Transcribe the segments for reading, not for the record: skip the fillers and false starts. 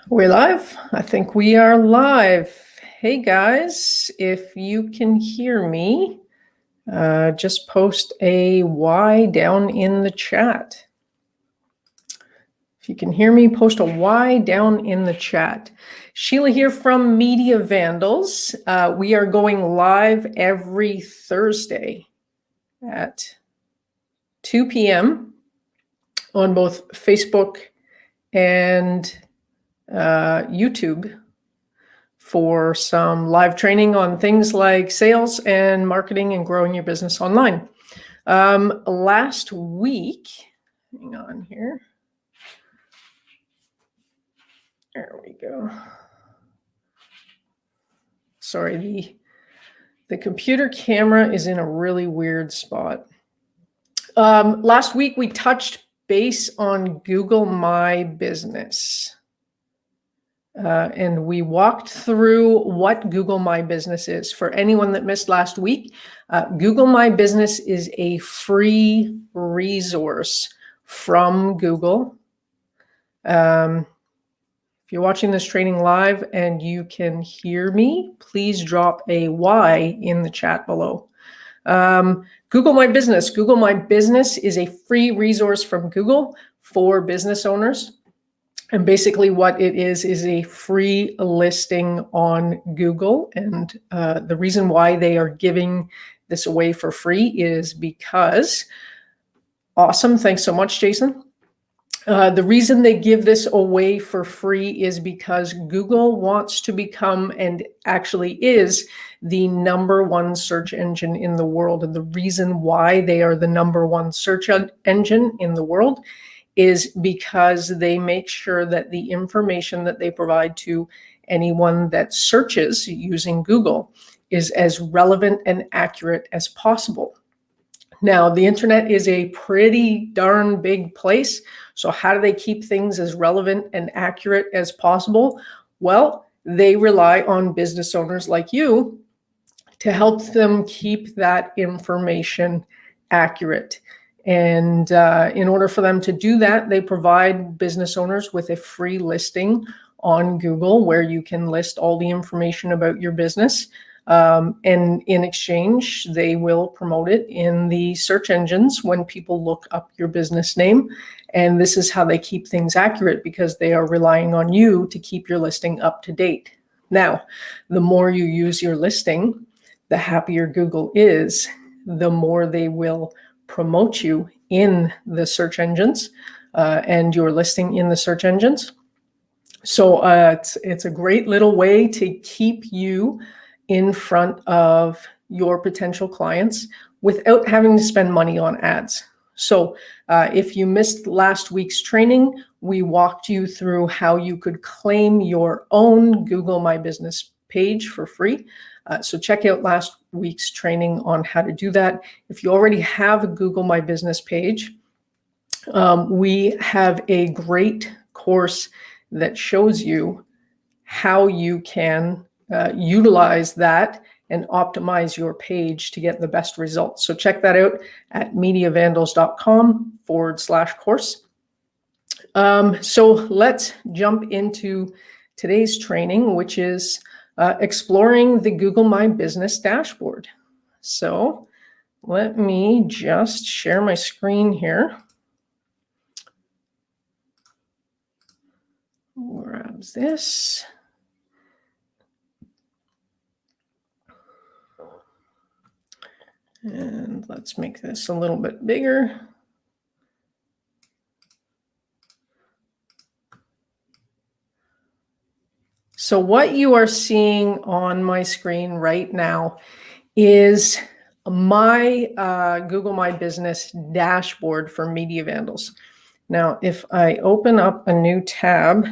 We're live? I think we are live. Hey guys, if you can hear me, just post a Y down in the chat. If you can hear me, post a Y down in the chat. Sheila here from Media Vandals. We are going live every Thursday at 2 p.m. on both Facebook and YouTube for some live training on things like sales and marketing and growing your business online. Last week, hang on here. There we go. Sorry, the computer camera is in a really weird spot. Last week, we touched base on Google My Business. And we walked through what Google My Business is. For anyone that missed last week, Google My Business is a free resource from Google. If you're watching this training live and you can hear me, please drop a Y in the chat below. Google My Business. Google My Business is a free resource from Google for business owners. And basically what it is a free listing on Google. And the reason why they are giving this away for free is because, awesome, thanks so much, Jason. The reason they give this away for free is because Google wants to become, and actually is, the #1 search engine in the world. And the reason why they are the #1 search engine in the world is because they make sure that the information that they provide to anyone that searches using Google is as relevant and accurate as possible. Now, the internet is a pretty darn big place. So how do they keep things as relevant and accurate as possible? Well, they rely on business owners like you to help them keep that information accurate. And in order for them to do that, they provide business owners with a free listing on Google where you can list all the information about your business. And in exchange, they will promote it in the search engines when people look up your business name. And this is how they keep things accurate, because they are relying on you to keep your listing up to date. Now, the more you use your listing, the happier Google is, the more they will promote you in the search engines and your listing in the search engines. So it's a great little way to keep you in front of your potential clients without having to spend money on ads. So if you missed last week's training, we walked you through how you could claim your own Google My Business page for free. So check out last week's training on how to do that. If you already have a Google My Business page, we have a great course that shows you how you can utilize that and optimize your page to get the best results. So check that out at mediavandals.com/course. So let's jump into today's training, which is exploring the Google My Business dashboard. So let me just share my screen here. Grab this. And let's make this a little bit bigger. So what you are seeing on my screen right now is my Google My Business dashboard for Media Vandals. Now, if I open up a new tab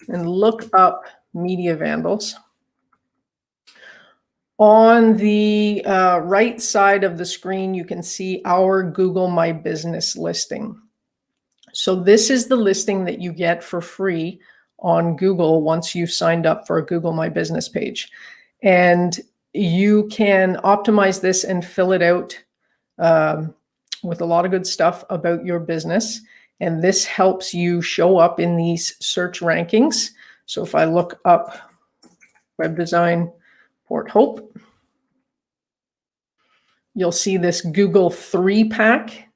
and look up Media Vandals, on the right side of the screen, you can see our Google My Business listing. So this is the listing that you get for free on Google once you've signed up for a Google My Business page. And you can optimize this and fill it out with a lot of good stuff about your business. And this helps you show up in these search rankings. So if I look up web design Port Hope, you'll see this Google 3-pack.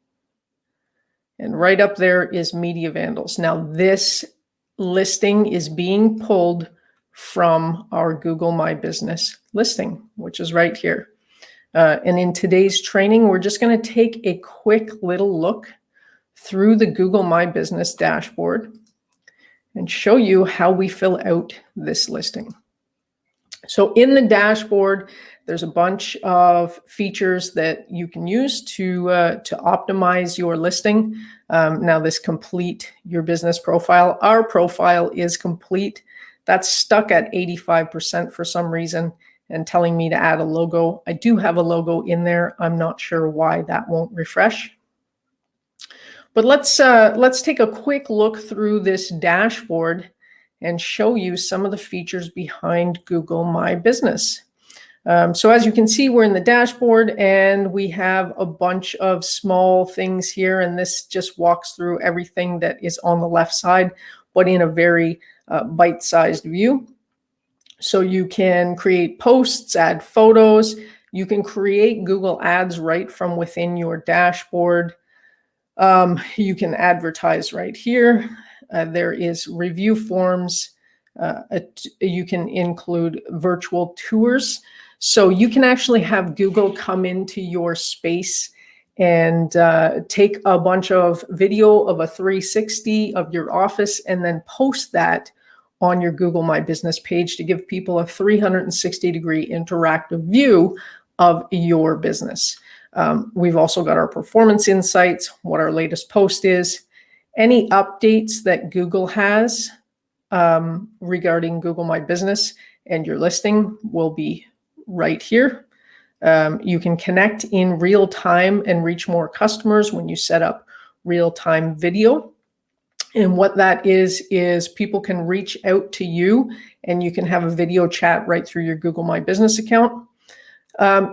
And right up there is Media Vandals. Now this listing is being pulled from our Google My Business listing, which is right here. And in today's training, we're just going to take a quick little look through the Google My Business dashboard and show you how we fill out this listing. So in the dashboard, there's a bunch of features that you can use to optimize your listing. Now this complete your business profile. Our profile is complete. That's stuck at 85% for some reason and telling me to add a logo. I do have a logo in there. I'm not sure why that won't refresh. But let's take a quick look through this dashboard and show you some of the features behind Google My Business. So as you can see, we're in the dashboard and we have a bunch of small things here, and this just walks through everything that is on the left side, but in a very bite-sized view. So you can create posts, add photos, you can create Google Ads right from within your dashboard. You can advertise right here. There is review forms. You can include virtual tours. So you can actually have Google come into your space and take a bunch of video of a 360 of your office and then post that on your Google My Business page to give people a 360-degree interactive view of your business. We've also got our performance insights, what our latest post is, any updates that Google has regarding Google My Business and your listing will be right here. You can connect in real time and reach more customers when you set up real-time video. And what that is people can reach out to you and you can have a video chat right through your Google My Business account.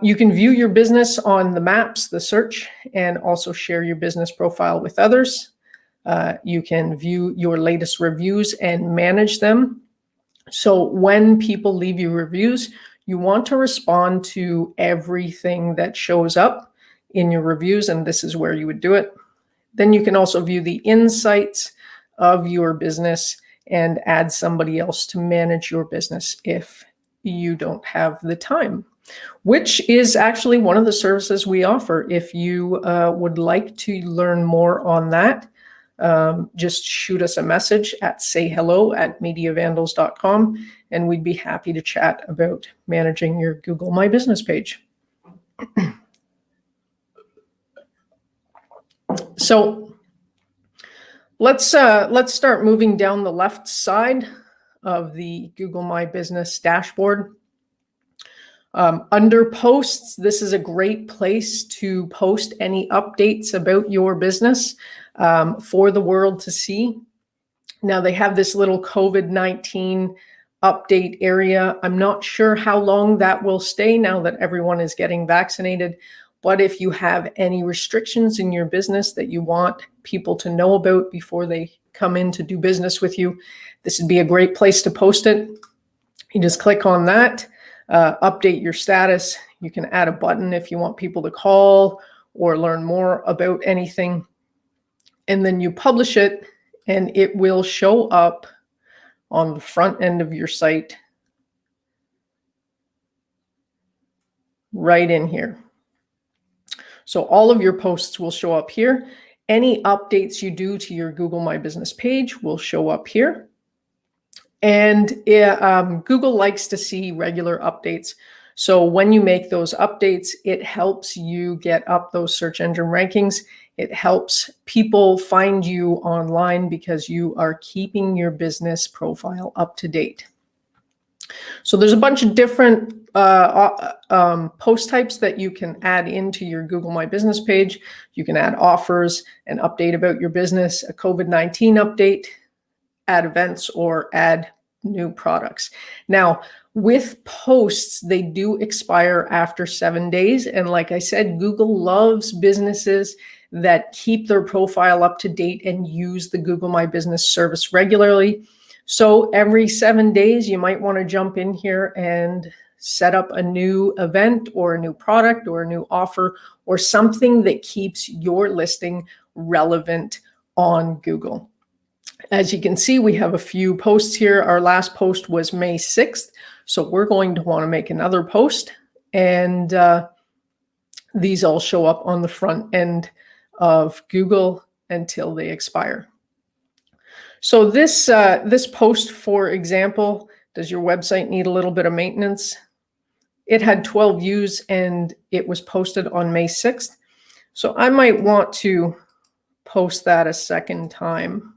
You can view your business on the maps, the search, and also share your business profile with others. You can view your latest reviews and manage them. So when people leave you reviews, you want to respond to everything that shows up in your reviews, and this is where you would do it. Then you can also view the insights of your business and add somebody else to manage your business if you don't have the time, which is actually one of the services we offer. If you would like to learn more on that, just shoot us a message at sayhello@mediavandals.com, and we'd be happy to chat about managing your Google My Business page. So let's start moving down the left side of the Google My Business dashboard. Under posts, this is a great place to post any updates about your business for the world to see. Now they have this little COVID-19 update area. I'm not sure how long that will stay now that everyone is getting vaccinated, but if you have any restrictions in your business that you want people to know about before they come in to do business with you, this would be a great place to post it. You just click on that. Update your status. You can add a button if you want people to call or learn more about anything. And then you publish it and it will show up on the front end of your site right in here. So all of your posts will show up here. Any updates you do to your Google My Business page will show up here. And Google likes to see regular updates. So when you make those updates, it helps you get up those search engine rankings. It helps people find you online because you are keeping your business profile up to date. So there's a bunch of different post types that you can add into your Google My Business page. You can add offers, an update about your business, a COVID-19 update, add events, or add new products. Now, with posts, they do expire after 7 days. And like I said, Google loves businesses that keep their profile up to date and use the Google My Business service regularly. So every 7 days, you might want to jump in here and set up a new event or a new product or a new offer or something that keeps your listing relevant on Google. As you can see, we have a few posts here. Our last post was May 6th. So we're going to want to make another post, and these all show up on the front end of Google until they expire. So this post, for example, does your website need a little bit of maintenance? It had 12 views and it was posted on May 6th. So I might want to post that a second time.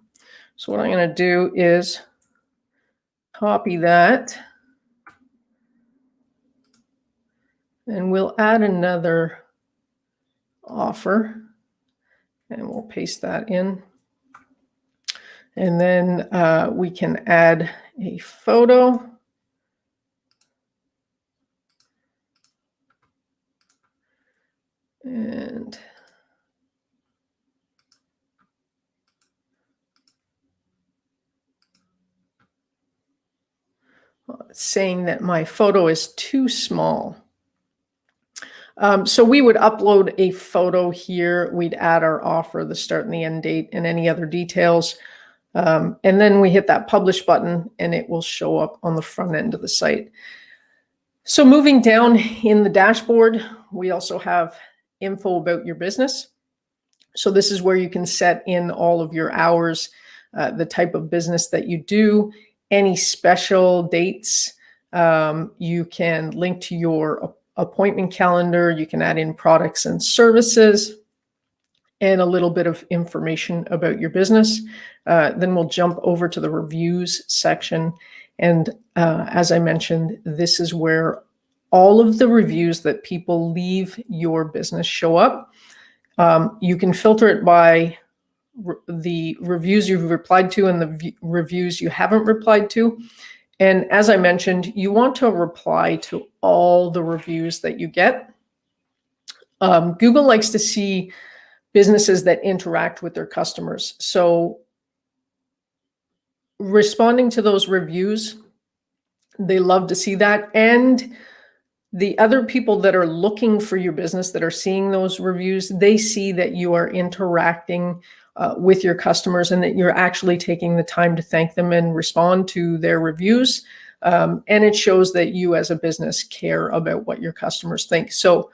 So what I'm going to do is copy that, and we'll add another offer, and we'll paste that in. And then we can add a photo. And it's saying that my photo is too small. So we would upload a photo here. We'd add our offer, the start and the end date, and any other details. And then we hit that publish button and it will show up on the front end of the site. So moving down in the dashboard, we also have info about your business. So this is where you can set in all of your hours, the type of business that you do, any special dates. You can link to your appointment calendar. You can add in products and services and a little bit of information about your business. Then we'll jump over to the reviews section. And as I mentioned, this is where all of the reviews that people leave your business show up. You can filter it by the reviews you've replied to and the reviews you haven't replied to. And as I mentioned, you want to reply to all the reviews that you get. Google likes to see businesses that interact with their customers. So responding to those reviews, they love to see that. And the other people that are looking for your business, that are seeing those reviews, they see that you are interacting with your customers and that you're actually taking the time to thank them and respond to their reviews. And it shows that you as a business care about what your customers think. So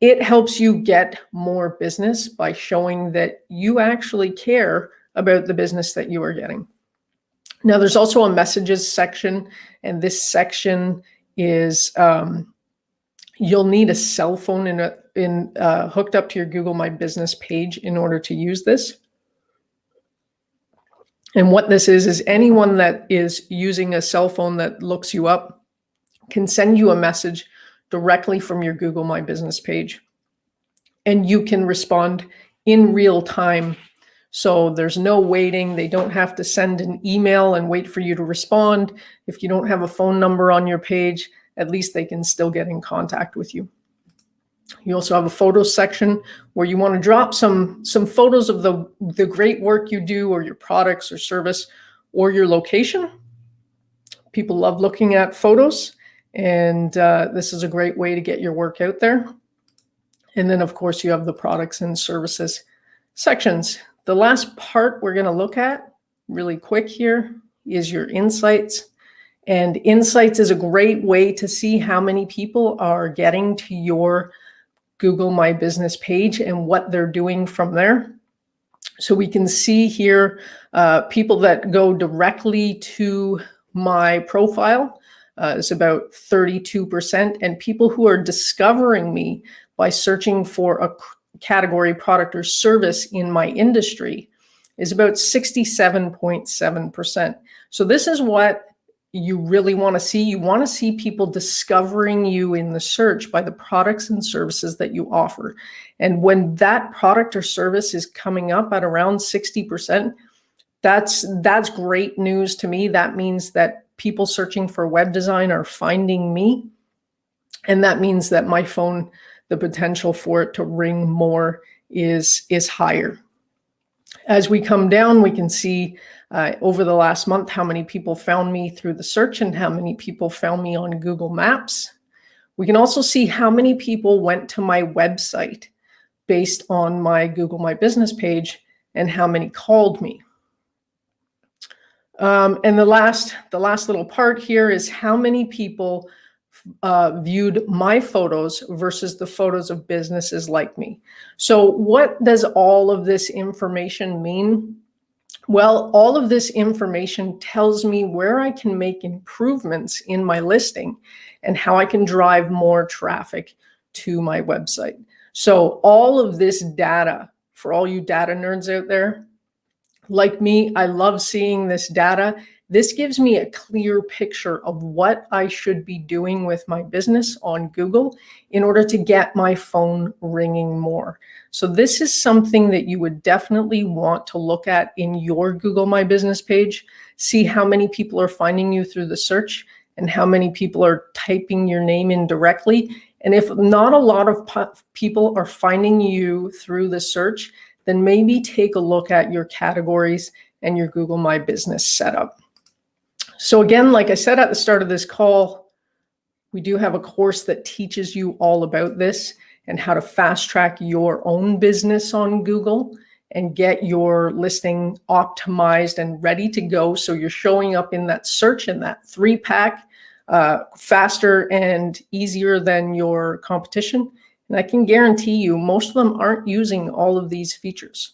it helps you get more business by showing that you actually care about the business that you are getting. Now, there's also a messages section, and this section is you'll need a cell phone hooked up to your Google My Business page in order to use this. And what this is anyone that is using a cell phone that looks you up can send you a message directly from your Google My Business page. And you can respond in real time. So there's no waiting. They don't have to send an email and wait for you to respond. If you don't have a phone number on your page, at least they can still get in contact with you. You also have a photos section where you want to drop some photos of the great work you do, or your products or service, or your location. People love looking at photos, and this is a great way to get your work out there. And then, of course, you have the products and services sections. The last part we're going to look at really quick here is your insights. And insights is a great way to see how many people are getting to your Google My Business page and what they're doing from there. So we can see here people that go directly to my profile is about 32%, and people who are discovering me by searching for a category, product, or service in my industry is about 67.7%. So this is what you really want to see. You want to see people discovering you in the search by the products and services that you offer. And when that product or service is coming up at around 60%, that's great news to me. That means that people searching for web design are finding me. And that means that my phone, the potential for it to ring more is higher. As we come down, we can see over the last month how many people found me through the search and how many people found me on Google Maps. We can also see how many people went to my website based on my Google My Business page and how many called me. And the last little part here is how many people viewed my photos versus the photos of businesses like me. So what does all of this information mean? Well, all of this information tells me where I can make improvements in my listing and how I can drive more traffic to my website. So all of this data, for all you data nerds out there, like me, I love seeing this data. This gives me a clear picture of what I should be doing with my business on Google in order to get my phone ringing more. So this is something that you would definitely want to look at in your Google My Business page. See how many people are finding you through the search and how many people are typing your name in directly. And if not a lot of people are finding you through the search, then maybe take a look at your categories and your Google My Business setup. So again, like I said at the start of this call, we do have a course that teaches you all about this and how to fast track your own business on Google and get your listing optimized and ready to go. So you're showing up in that search in that 3-pack faster and easier than your competition. And I can guarantee you most of them aren't using all of these features.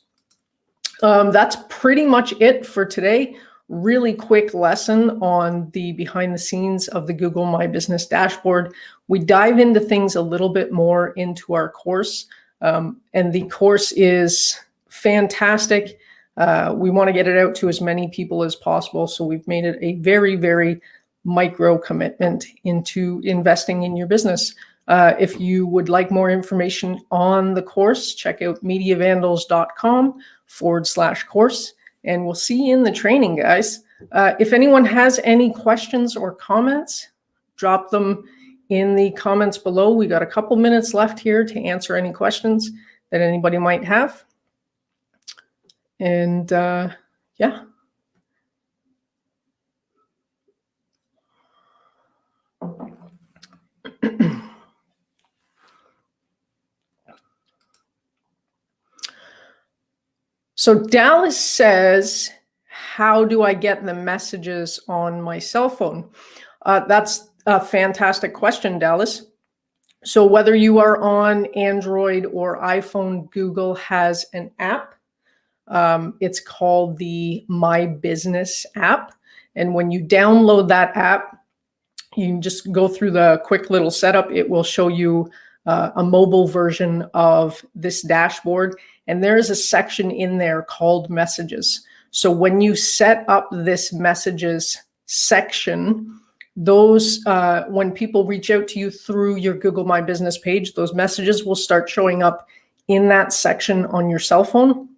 That's pretty much it for today. Really quick lesson on the behind the scenes of the Google My Business dashboard. We dive into things a little bit more into our course, and the course is fantastic. We want to get it out to as many people as possible, so we've made it a very, very micro commitment into investing in your business. If you would like more information on the course, check out mediavandals.com/course, and we'll see you in the training, guys. If anyone has any questions or comments, drop them in the comments below. We got a couple minutes left here to answer any questions that anybody might have. And yeah. So Dallas says, how do I get the messages on my cell phone? That's a fantastic question, Dallas. So whether you are on Android or iPhone, Google has an app. It's called the My Business app. And when you download that app, you can just go through the quick little setup. It will show you a mobile version of this dashboard. And there is a section in there called Messages. So when you set up this Messages section, those when people reach out to you through your Google My Business page, those messages will start showing up in that section on your cell phone.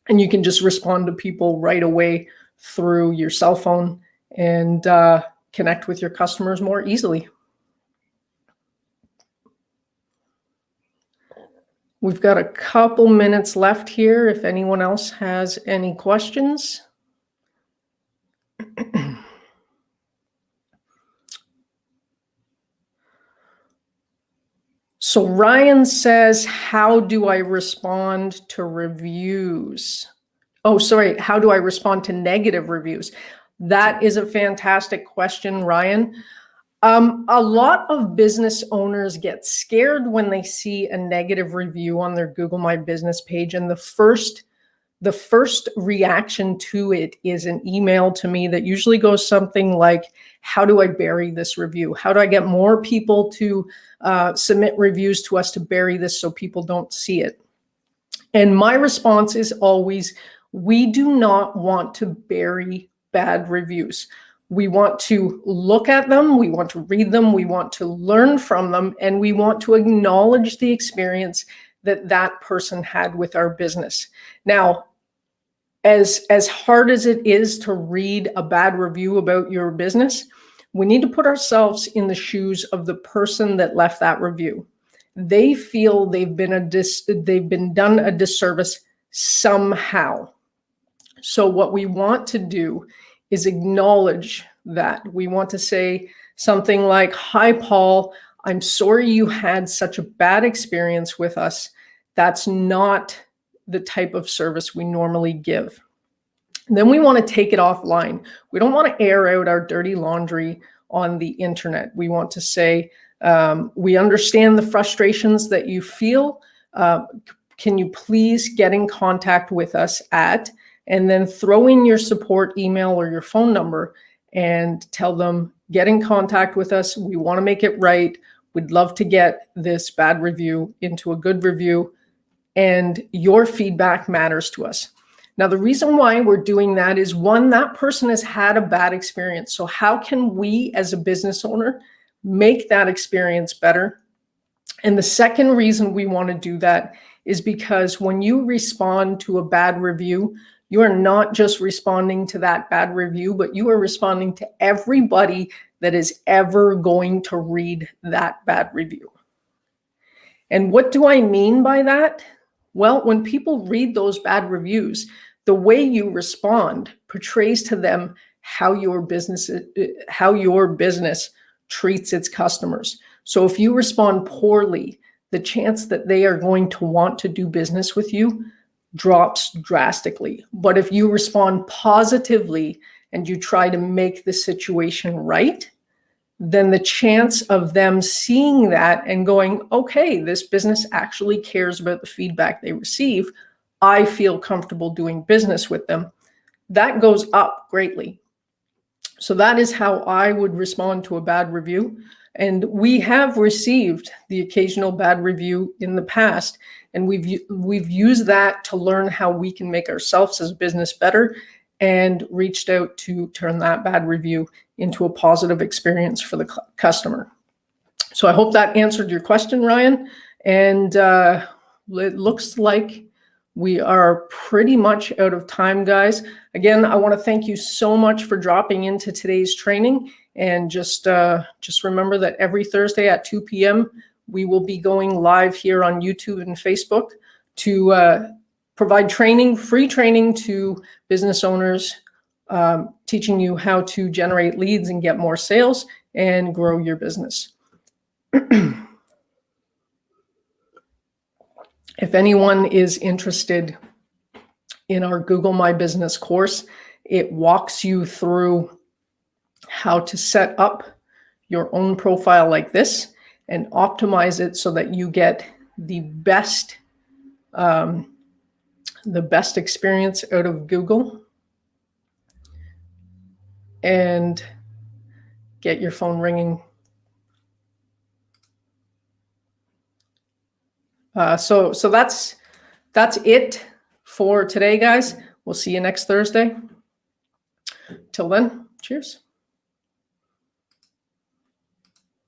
And you can just respond to people right away through your cell phone and connect with your customers more easily. We've got a couple minutes left here if anyone else has any questions. So Ryan says, how do I respond to reviews? Oh, sorry, how do I respond to negative reviews? That is a fantastic question, Ryan. A lot of business owners get scared when they see a negative review on their Google My Business page, and the first reaction to it is an email to me that usually goes something like, how do I bury this review? How do I get more people to submit reviews to us to bury this so people don't see it? And my response is always, we do not want to bury bad reviews. We want to look at them, we want to read them, we want to learn from them, and we want to acknowledge the experience that that person had with our business. Now, as hard as it is to read a bad review about your business, we need to put ourselves in the shoes of the person that left that review. they feel they've been done a disservice somehow. So what we want to do is acknowledge that. We want to say something like, "Hi, Paul, I'm sorry you had such a bad experience with us. That's not the type of service we normally give." And then we want to take it offline. We don't want to air out our dirty laundry on the internet. We want to say, "We understand the frustrations that you feel. Can you please get in contact with us at," and then throw in your support email or your phone number and tell them, "Get in contact with us. We want to make it right. We'd love to get this bad review into a good review, and your feedback matters to us." Now, the reason why we're doing that is, one, that person has had a bad experience. So how can we as a business owner make that experience better? And the second reason we want to do that is because when you respond to a bad review, you are not just responding to that bad review, but you are responding to everybody that is ever going to read that bad review. And what do I mean by that? Well, when people read those bad reviews, the way you respond portrays to them how your business treats its customers. So if you respond poorly, the chance that they are going to want to do business with you drops drastically. But if you respond positively and you try to make the situation right, then the chance of them seeing that and going, "Okay, this business actually cares about the feedback they receive. I feel comfortable doing business with them," that goes up greatly. So that is how I would respond to a bad review. And we have received the occasional bad review in the past, and we've used that to learn how we can make ourselves as a business better, and reached out to turn that bad review into a positive experience for the customer. So I hope that answered your question, Ryan. And it looks like we are pretty much out of time, guys. Again, I want to thank you so much for dropping into today's training. And just remember that every Thursday at 2 p.m., we will be going live here on YouTube and Facebook to provide training, free training to business owners, teaching you how to generate leads and get more sales and grow your business. If anyone is interested in our Google My Business course, it walks you through how to set up your own profile like this and optimize it so that you get the best experience out of Google and get your phone ringing. So that's it for today, guys. We'll see you next Thursday. Till then, cheers.